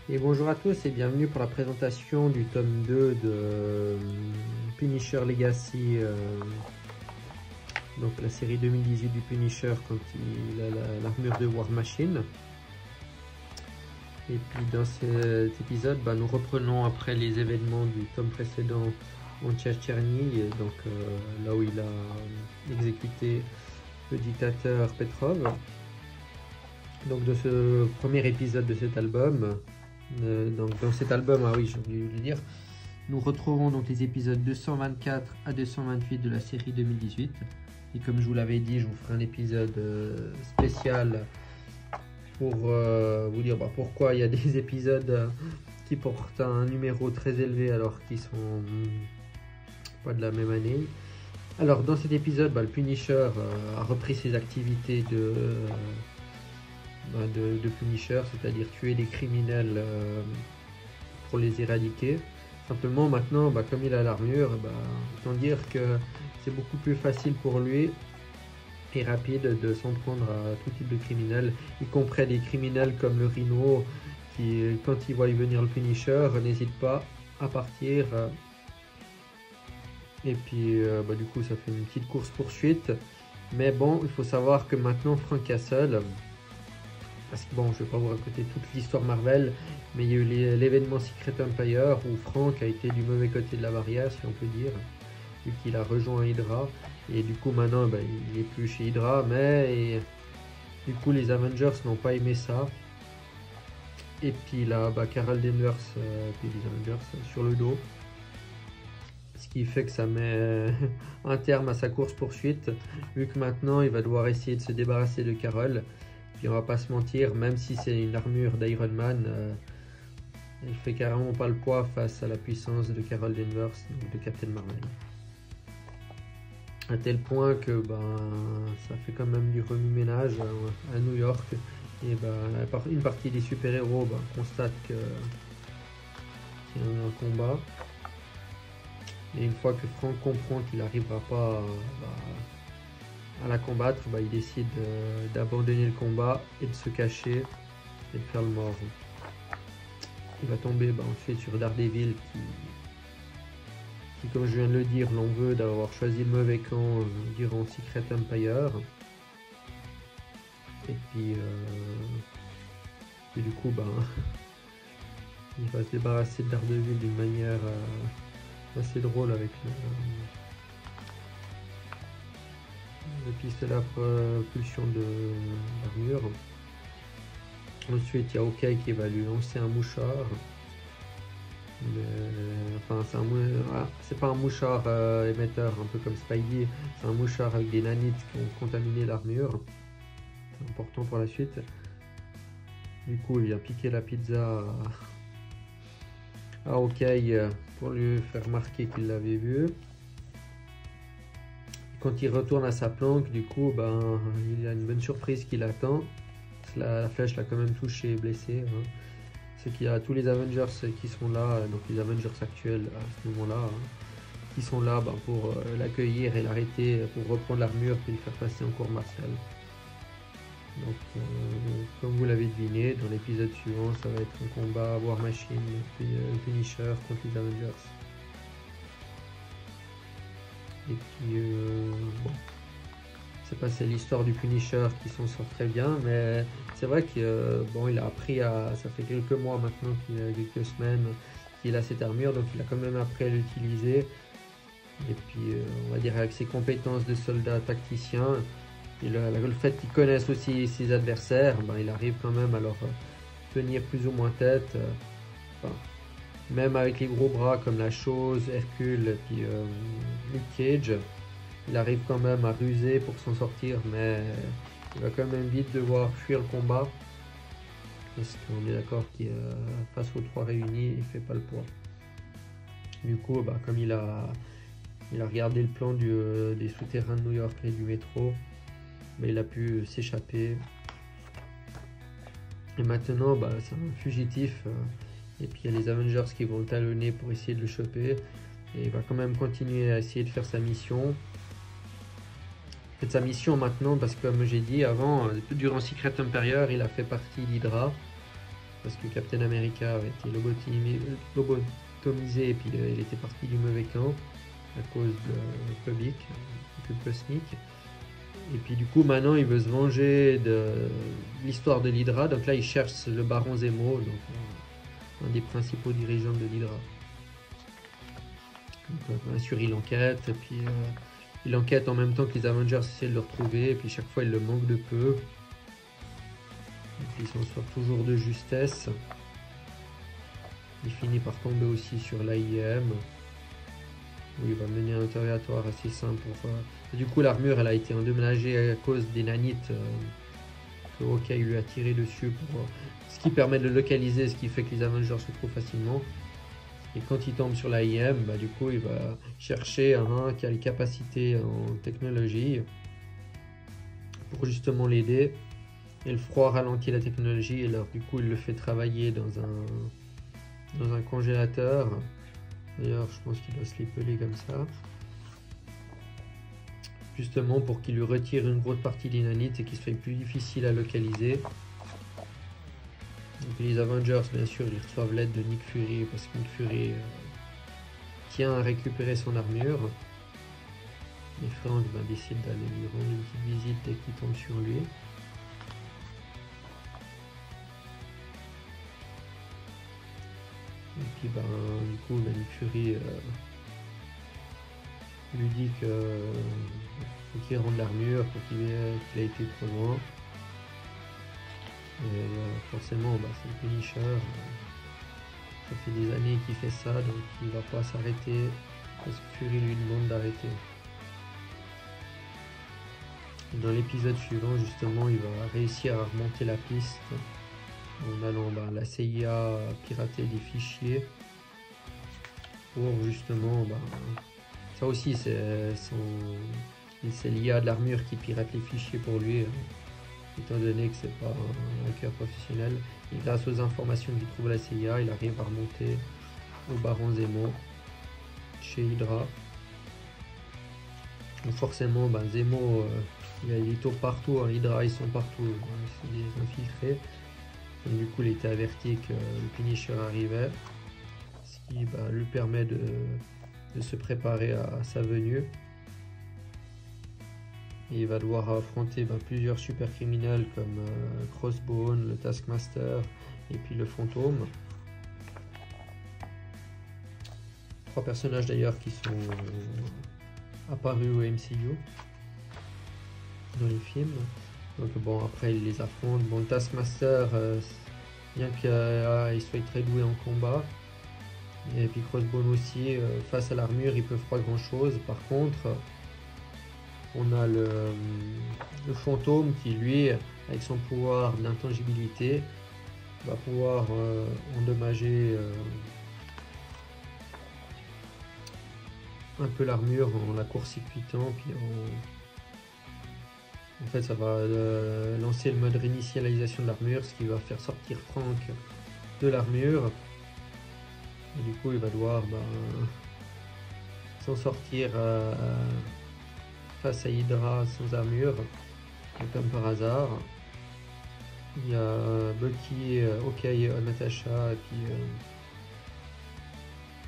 Et bonjour à tous et bienvenue pour la présentation du tome 2 de Punisher Legacy, donc la série 2018 du Punisher quand il a l'armure de War Machine. Et puis dans cet épisode, nous reprenons après les événements du tome précédent en Tchétchénie, donc là où il a exécuté le dictateur Petrov. Donc de ce premier épisode de cet album, donc dans cet album, j'ai oublié de le dire, nous retrouvons donc les épisodes 224 à 228 de la série 2018. Et comme je vous l'avais dit, je vous ferai un épisode spécial pour vous dire pourquoi il y a des épisodes qui portent un numéro très élevé alors qu'ils sont pas de la même année. Alors dans cet épisode, le Punisher a repris ses activités de Punisher, c'est-à-dire tuer des criminels pour les éradiquer. Simplement maintenant, comme il a l'armure, autant dire que c'est beaucoup plus facile pour lui et rapide de s'en prendre à tout type de criminels, y compris des criminels comme le Rhino qui, quand il voit venir le Punisher, n'hésite pas à partir. Et puis du coup ça fait une petite course poursuite. Mais bon, il faut savoir que maintenant Frank Castle, parce que bon, je vais pas vous raconter toute l'histoire Marvel, mais il y a eu l'événement Secret Empire où Frank a été du mauvais côté de la barrière, si on peut dire, vu qu'il a rejoint Hydra. Et du coup maintenant il est plus chez Hydra, mais du coup les Avengers n'ont pas aimé ça. Et puis là Carol Danvers puis les Avengers sur le dos, ce qui fait que ça met un terme à sa course poursuite, vu que maintenant il va devoir essayer de se débarrasser de Carol. Puis on va pas se mentir, même si c'est une armure d'Iron Man, il fait carrément pas le poids face à la puissance de Carol Danvers, de Captain Marvel. À tel point que ça fait quand même du remue-ménage à New York. Et une partie des super-héros constate qu'il y a un combat. Et une fois que Frank comprend qu'il n'arrivera pas à la combattre, il décide d'abandonner le combat et de se cacher et de faire le mort. Il va tomber ensuite sur Daredevil qui, comme je viens de le dire, l'on veut d'avoir choisi le mauvais camp durant Secret Empire. Et puis du coup il va se débarrasser de Daredevil d'une manière assez drôle avec le pistolet à propulsion de l'armure. Ensuite il y a Hawkeye qui va lui lancer un mouchard. C'est pas un mouchard émetteur un peu comme Spidey, c'est un mouchard avec des nanites qui ont contaminé l'armure. C'est important pour la suite. Du coup il vient piquer la pizza à Hawkeye pour lui faire remarquer qu'il l'avait vu. Quand il retourne à sa planque, du coup il y a une bonne surprise qui l'attend. La flèche l'a quand même touché et blessé. C'est qu'il y a tous les Avengers qui sont là, donc les Avengers actuels à ce moment-là, qui sont là pour l'accueillir et l'arrêter pour reprendre l'armure et le faire passer en cours martial. Donc comme vous l'avez deviné, dans l'épisode suivant ça va être un combat War Machine puis Punisher contre les Avengers. Et puis c'est pas l'histoire du Punisher qui s'en sort très bien, mais c'est vrai que il a appris ça fait quelques mois maintenant, quelques semaines qu'il a cette armure, donc il a quand même appris à l'utiliser. Et puis on va dire avec ses compétences de soldat tacticien et le fait qu'il connaisse aussi ses adversaires, il arrive quand même à leur tenir plus ou moins tête. Même avec les gros bras comme la Chose, Hercule et puis Luke Cage, il arrive quand même à ruser pour s'en sortir, mais il va quand même vite devoir fuir le combat parce qu'on est d'accord qu'il face aux trois réunis, il fait pas le poids. Du coup, comme il a regardé le plan des souterrains de New York et du métro, il a pu s'échapper. Et maintenant, c'est un fugitif. Et puis il y a les Avengers qui vont le talonner pour essayer de le choper. Et il va quand même continuer à essayer de faire sa mission. Fait sa mission maintenant parce que comme j'ai dit avant, durant Secret Empire, il a fait partie d'Hydra. parce que Captain America avait été lobotomisé et puis il était parti du mauvais camp à cause de public, du cosmique. Et puis du coup maintenant il veut se venger de l'histoire de l'Hydra, donc là il cherche le baron Zemo, donc un des principaux dirigeants de l'Hydra. Bien sûr il enquête, et puis il enquête en même temps que les Avengers essaient de le retrouver, et puis chaque fois il le manque de peu. Et puis il s'en sort toujours de justesse. Il finit par tomber aussi sur l'AIM, où il va mener un interrogatoire assez simple. Du coup l'armure elle a été endommagée à cause des nanites que Hawkeye lui a tiré dessus, ce qui permet de le localiser, ce qui fait que les Avengers se trouvent facilement. Et quand il tombe sur l'AIM, du coup il va chercher un qui a les capacités en technologie pour justement l'aider. Et le froid ralentit la technologie, et alors du coup il le fait travailler dans un congélateur. D'ailleurs je pense qu'il doit se l'épeler comme ça, justement pour qu'il lui retire une grosse partie des nanites et qu'il soit plus difficile à localiser. Donc les Avengers bien sûr ils reçoivent l'aide de Nick Fury, parce que Nick Fury tient à récupérer son armure. Et Frank décide d'aller lui rendre une petite visite dès qu'il tombe sur lui. Et puis du coup Nick Fury lui dit que faut qu'il rende l'armure, qu'il a été trop loin. Et forcément c'est le Punisher, ça fait des années qu'il fait ça, donc il va pas s'arrêter parce que Fury lui demande d'arrêter. Dans l'épisode suivant justement il va réussir à remonter la piste en allant la CIA pirater des fichiers pour justement ça aussi c'est l'IA de l'armure qui pirate les fichiers pour lui, étant donné que c'est pas un hacker professionnel. Et grâce aux informations qu'il trouve à la CIA, il arrive à remonter au baron Zemo chez Hydra. Donc forcément Zemo il y a des tours partout, Hydra ils sont partout, c'est des infiltrés. Donc, du coup il était averti que le Punisher arrivait, ce qui lui permet de se préparer à sa venue. Et il va devoir affronter plusieurs super criminels comme Crossbone, le Taskmaster et puis le Fantôme. 3 personnages d'ailleurs qui sont apparus au MCU dans les films. Donc après il les affronte. Le Taskmaster, bien qu'il soit très doué en combat, et puis Crossbone aussi, face à l'armure il peut pas grand chose. Par contre on a le Fantôme qui lui, avec son pouvoir d'intangibilité, va pouvoir endommager un peu l'armure en la court-circuitant, puis en fait ça va lancer le mode réinitialisation de l'armure, ce qui va faire sortir Frank de l'armure, et du coup il va devoir s'en sortir face à Hydra sans armure, comme par hasard. Il y a Bucky, Hawkeye, Natasha et puis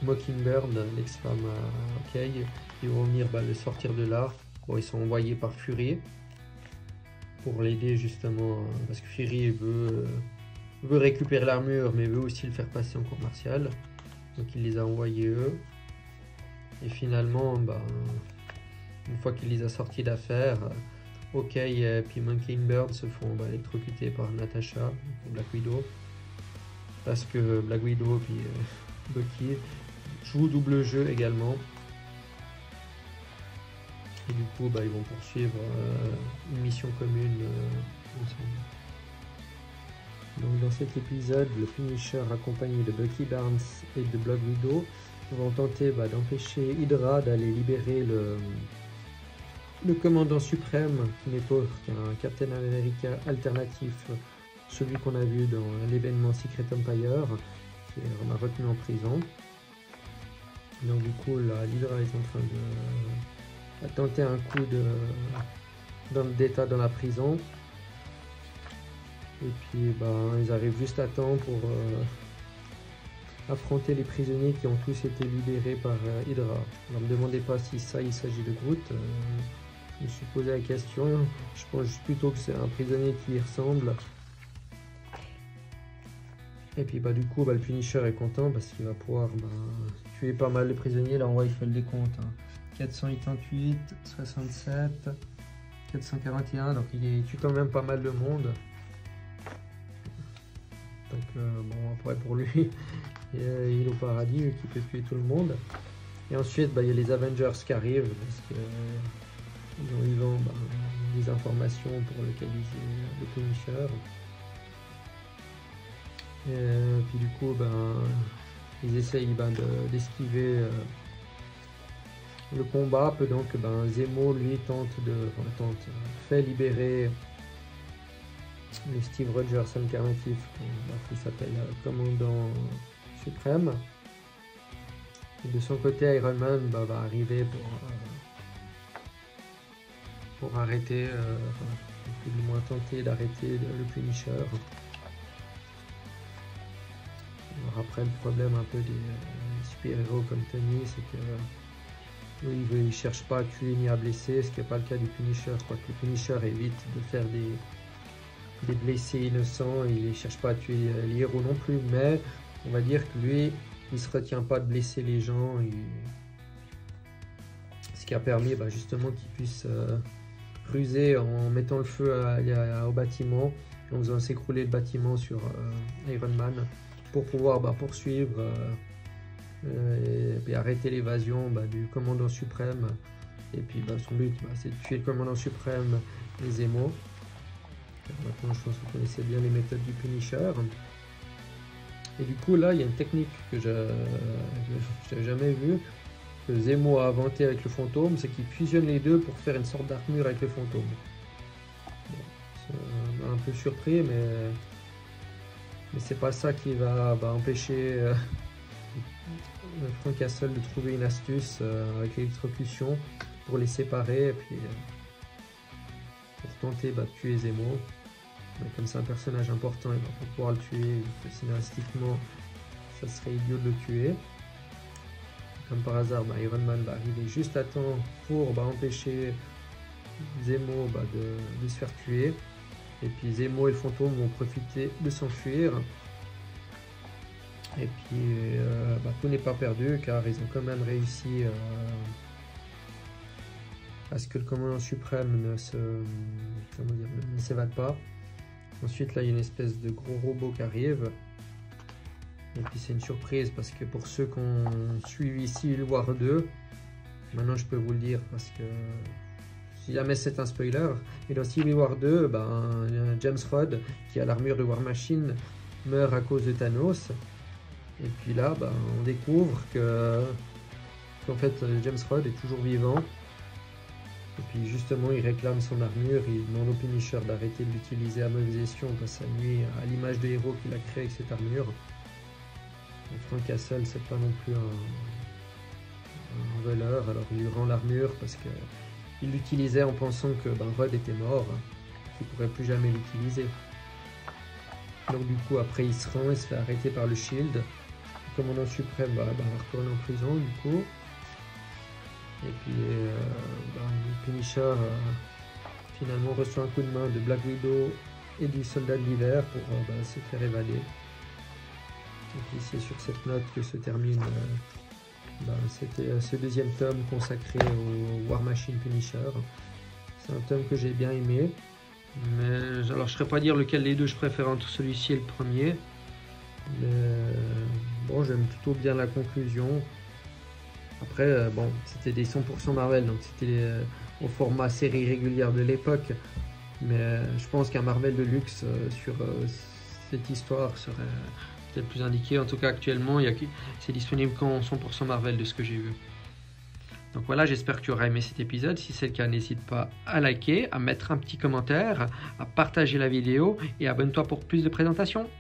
Mockingbird, l'ex-femme Hawkeye, qui vont venir le sortir de là. Ils sont envoyés par Fury pour l'aider justement, parce que Fury veut récupérer l'armure mais veut aussi le faire passer en cours martial, donc il les a envoyés eux. Et finalement une fois qu'il les a sortis d'affaire, Hawkeye et puis Mockingbird se font électrocuter par Natasha, Black Widow, parce que Black Widow puis Bucky jouent double jeu également. Et du coup ils vont poursuivre une mission commune ensemble. Donc dans cet épisode, le Punisher accompagné de Bucky Barnes et de Black Widow vont tenter d'empêcher Hydra d'aller libérer le commandant suprême, qui n'est autre qu'un Captain America alternatif, celui qu'on a vu dans l'événement Secret Empire, qui est retenu en prison. Donc du coup l'Hydra est en train de tenter un coup d'état dans la prison. Et puis ils arrivent juste à temps pour affronter les prisonniers qui ont tous été libérés par Hydra. Alors ne me demandez pas si ça il s'agit de Groot. Je me suis posé la question. Je pense juste plutôt que c'est un prisonnier qui y ressemble. Et puis du coup le Punisher est content parce qu'il va pouvoir tuer pas mal de prisonniers. Là on voit il fait le décompte. 488, 67, 441. Donc il tue quand même pas mal de monde. Donc après pour lui il est au paradis vu qu'il peut tuer tout le monde. Et ensuite il y a les Avengers qui arrivent parce que ils ont des informations pour localiser le Punisher. Et puis du coup ils essayent d'esquiver le combat. Donc Zemo lui fait libérer le Steve Rogers alternatif qui s'appelle Commandant Suprême. Et de son côté Iron Man va arriver pour arrêter, plus ou moins tenter d'arrêter le Punisher. Alors après le problème un peu des super-héros comme Tony, c'est que lui il ne cherche pas à tuer ni à blesser, ce qui n'est pas le cas du Punisher. Le Punisher évite de faire des blessés innocents, il ne cherche pas à tuer les héros non plus, mais on va dire que lui il ne se retient pas de blesser les gens, ce qui a permis justement qu'il puisse ruser en mettant le feu au bâtiment, en faisant s'écrouler le bâtiment sur Iron Man pour pouvoir poursuivre et arrêter l'évasion du commandant suprême. Et puis son but c'est de tuer le commandant suprême et Zemo. Maintenant je pense que vous connaissez bien les méthodes du Punisher. Et du coup là il y a une technique que je n'avais jamais vue, que Zemo a inventé avec le fantôme, c'est qu'il fusionne les deux pour faire une sorte d'armure avec le fantôme. C'est un peu surpris, mais c'est pas ça qui va empêcher Frank Castle de trouver une astuce avec l'électrocution pour les séparer et puis pour tenter de tuer Zemo. Comme c'est un personnage important, il va pas pouvoir le tuer, scénaristiquement ça serait idiot de le tuer. Comme par hasard, Iron Man va arriver juste à temps pour empêcher Zemo de se faire tuer. Et puis Zemo et le fantôme vont profiter de s'enfuir. Et puis tout n'est pas perdu car ils ont quand même réussi à ce que le commandant suprême ne s'évade pas. Ensuite là il y a une espèce de gros robot qui arrive. Et puis c'est une surprise parce que pour ceux qui ont suivi Civil War 2, maintenant je peux vous le dire parce que si jamais c'est un spoiler, et dans Civil War 2, James Rhodes qui a l'armure de War Machine meurt à cause de Thanos. Et puis là on découvre qu'en fait James Rhodes est toujours vivant. Et puis justement il réclame son armure, il demande au Punisher d'arrêter de l'utiliser à mauvaise escient parce que ça nuit à l'image de héros qu'il a créé avec cette armure. Et Frank Castle c'est pas non plus un voleur, alors il lui rend l'armure parce qu'il l'utilisait en pensant que Rhodes était mort, qu'il ne pourrait plus jamais l'utiliser. Donc du coup après il se rend, il se fait arrêter par le Shield. Le commandant suprême va retourner en prison du coup. Et puis le Punisher finalement reçoit un coup de main de Black Widow et du soldat de l'hiver pour se faire évader. Et puis c'est sur cette note que se termine c'était ce deuxième tome consacré au War Machine Punisher. C'est un tome que j'ai bien aimé. Mais alors je ne saurais pas dire lequel des deux je préfère entre celui-ci et le premier. Mais bon, j'aime plutôt bien la conclusion. Après, c'était des 100% Marvel, donc c'était au format série régulière de l'époque. Mais je pense qu'un Marvel de luxe sur cette histoire serait peut-être plus indiqué. En tout cas, actuellement, c'est disponible qu'en 100% Marvel de ce que j'ai vu. Donc voilà, j'espère que tu auras aimé cet épisode. Si c'est le cas, n'hésite pas à liker, à mettre un petit commentaire, à partager la vidéo et abonne-toi pour plus de présentations.